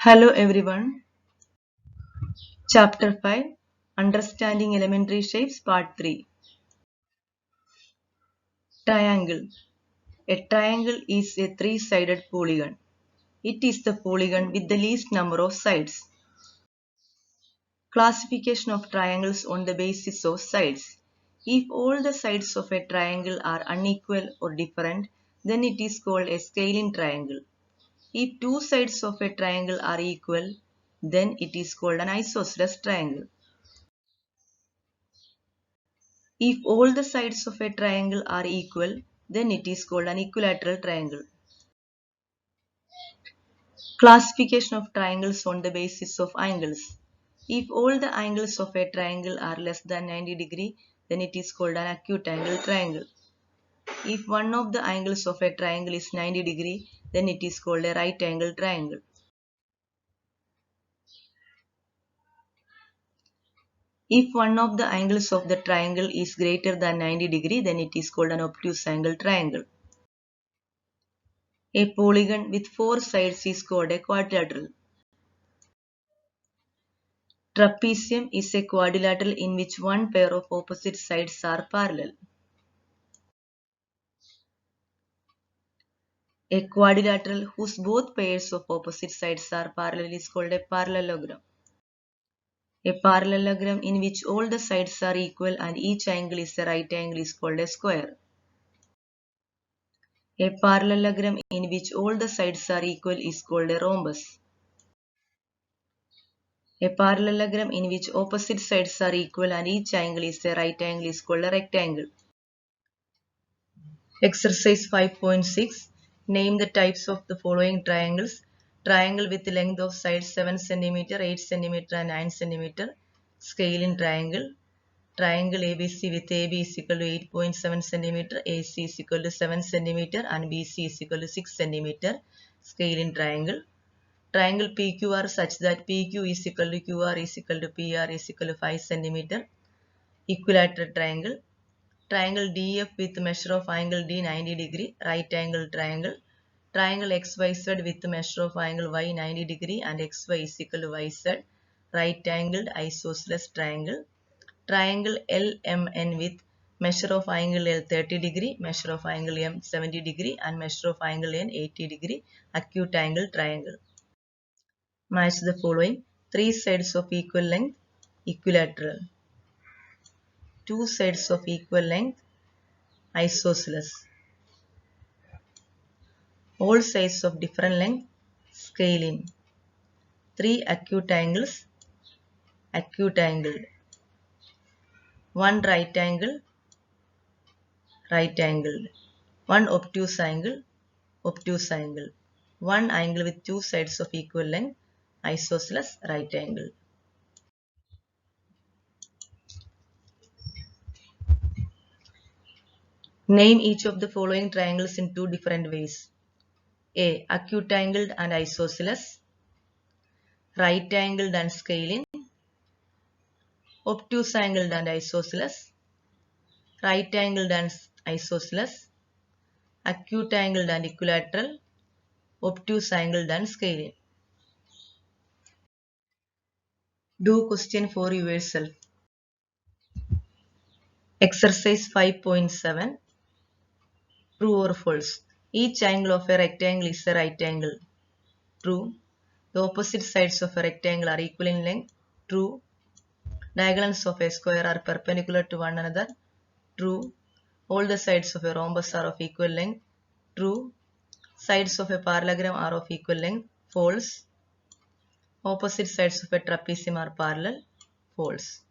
Hello everyone. Chapter 5 Understanding Elementary Shapes Part 3 Triangle. A triangle is a three-sided polygon. It is the polygon with the least number of sides. Classification of triangles on the basis of sides. If all the sides of a triangle are unequal or different, then it is called a scalene triangle. If two sides of a triangle are equal, then it is called an isosceles triangle. If all the sides of a triangle are equal, then it is called an equilateral triangle. Classification of triangles on the basis of angles. If all the angles of a triangle are less than 90 degree, then it is called an acute angle triangle. If one of the angles of a triangle is 90 degree, then it is called a right angle triangle. If one of the angles of the triangle is greater than 90 degree, then it is called an obtuse angle triangle. A polygon with four sides is called a quadrilateral. Trapezium is a quadrilateral in which one pair of opposite sides are parallel. A quadrilateral whose both pairs of opposite sides are parallel is called a parallelogram. A parallelogram in which all the sides are equal and each angle is a right angle is called a square. A parallelogram in which all the sides are equal is called a rhombus. A parallelogram in which opposite sides are equal and each angle is a right angle is called a rectangle. Exercise 5.6. Name the types of the following triangles. Triangle with length of sides 7 cm, 8 cm and 9 cm. Scalene triangle. Triangle ABC with AB is equal to 8.7 cm, AC is equal to 7 cm and BC is equal to 6 cm. Scalene triangle. Triangle PQR such that PQ is equal to QR is equal to PR is equal to 5 cm. Equilateral triangle. Triangle DF with measure of angle D 90 degree, right angle triangle. Triangle XYZ with measure of angle Y 90 degree and XY is equal to YZ, right angled isosceles triangle. Triangle LMN with measure of angle L 30 degree, measure of angle M 70 degree and measure of angle N 80 degree, acute angle triangle. Match the following. Three sides of equal length, equilateral. Two sides of equal length, isosceles. All sides of different length, scalene. Three acute angles, acute angled. One right angle, right angled. One obtuse angle, obtuse angle. One angle with two sides of equal length, isosceles right angle. Name each of the following triangles in two different ways. A. Acute angled and isosceles. Right angled and scalene. Obtuse angled and isosceles. Right angled and isosceles. Acute angled and equilateral, obtuse angled and scalene. Do question for yourself. Exercise 5.7. True or false? Each angle of a rectangle is a right angle. True. The opposite sides of a rectangle are equal in length. True. Diagonals of a square are perpendicular to one another. True. All the sides of a rhombus are of equal length. True. Sides of a parallelogram are of equal length. False. Opposite sides of a trapezium are parallel. False.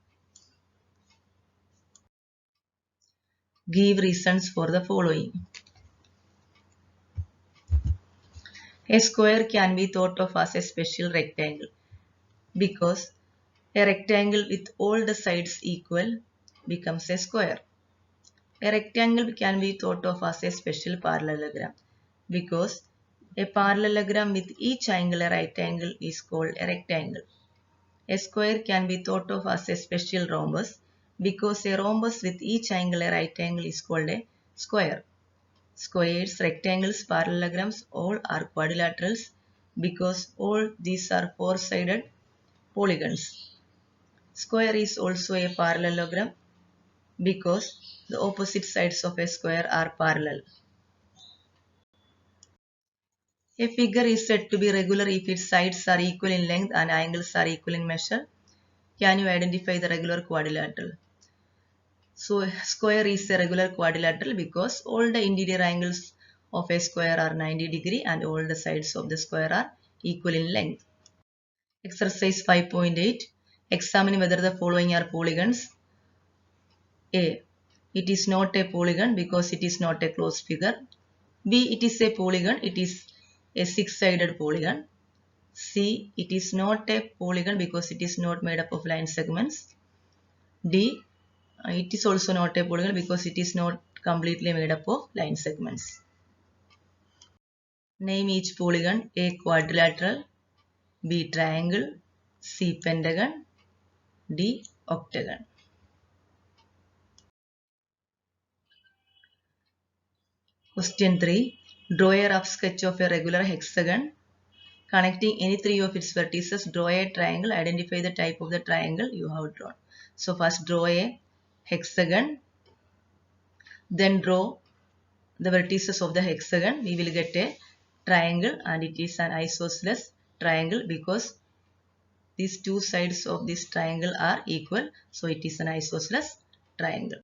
Give reasons for the following. A square can be thought of as a special rectangle because a rectangle with all the sides equal becomes a square. A rectangle can be thought of as a special parallelogram because a parallelogram with each angle a right angle is called a rectangle. A square can be thought of as a special rhombus because a rhombus with each angle a right angle is called a square. Squares, rectangles, parallelograms all are quadrilaterals because all these are four-sided polygons. Square is also a parallelogram because the opposite sides of a square are parallel. A figure is said to be regular if its sides are equal in length and angles are equal in measure. Can you identify the regular quadrilateral? So a square is a regular quadrilateral because all the interior angles of a square are 90 degree and all the sides of the square are equal in length. Exercise 5.8. Examine whether the following are polygons. A. It is not a polygon because it is not a closed figure. B. It is a polygon. It is a six-sided polygon. C. It is not a polygon because it is not made up of line segments. D. It is also not a polygon because it is not completely made up of line segments. Name each polygon. A. Quadrilateral. B. Triangle. C. Pentagon. D. Octagon. Question 3. Draw a rough sketch of a regular hexagon. Connecting any three of its vertices, draw a triangle. Identify the type of the triangle you have drawn. So first draw a hexagon. Then draw the vertices of the hexagon. We will get a triangle and it is an isosceles triangle because these two sides of this triangle are equal. So it is an isosceles triangle.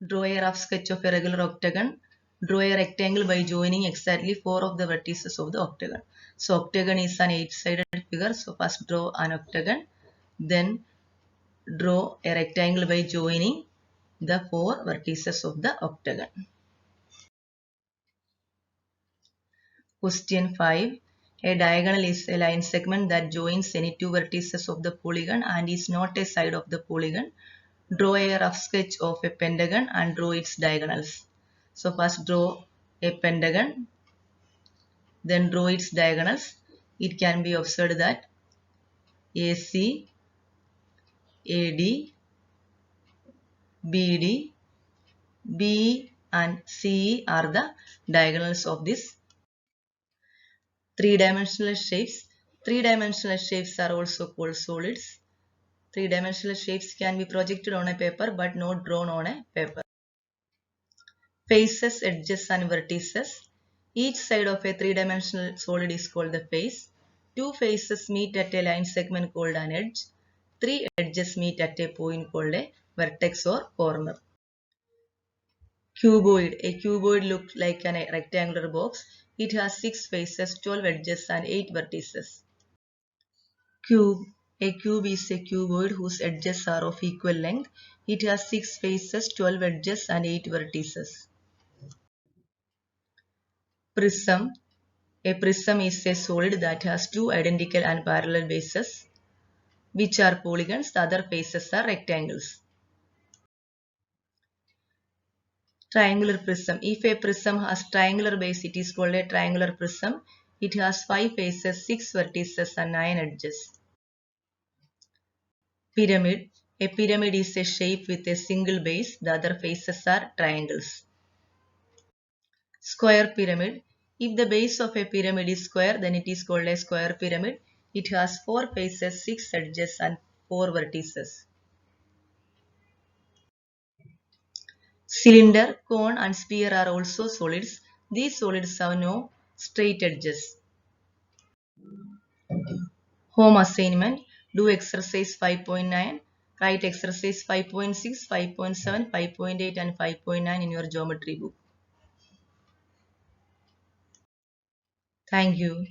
Draw a rough sketch of a regular octagon. Draw a rectangle by joining exactly four of the vertices of the octagon. So octagon is an eight-sided figure. So first draw an octagon. Then draw a rectangle by joining the four vertices of the octagon. Question 5. A diagonal is a line segment that joins any two vertices of the polygon and is not a side of the polygon. Draw a rough sketch of a pentagon and draw its diagonals. So first draw a pentagon, then draw its diagonals. It can be observed that AC, AD, BD, BE and CE are the diagonals of this three-dimensional shapes. Three-dimensional shapes are also called solids. Three-dimensional shapes can be projected on a paper but not drawn on a paper. Faces, edges and vertices. Each side of a three-dimensional solid is called the face. Two faces meet at a line segment called an edge. Three edges meet at a point called a vertex or corner. Cuboid. A cuboid looks like a rectangular box. It has 6 faces, 12 edges and 8 vertices. Cube. A cube is a cuboid whose edges are of equal length. It has 6 faces, 12 edges and 8 vertices. Prism. A prism is a solid that has two identical and parallel bases, which are polygons. The other faces are rectangles. Triangular prism. If a prism has triangular base, it is called a triangular prism. It has 5 faces, 6 vertices and 9 edges. Pyramid. A pyramid is a shape with a single base. The other faces are triangles. Square pyramid. If the base of a pyramid is square, then it is called a square pyramid. It has 4 faces, 6 edges and 4 vertices. Cylinder, cone and sphere are also solids. These solids have no straight edges. Home assignment. Do exercise 5.9. Write exercise 5.6, 5.7, 5.8 and 5.9 in your geometry book. Thank you.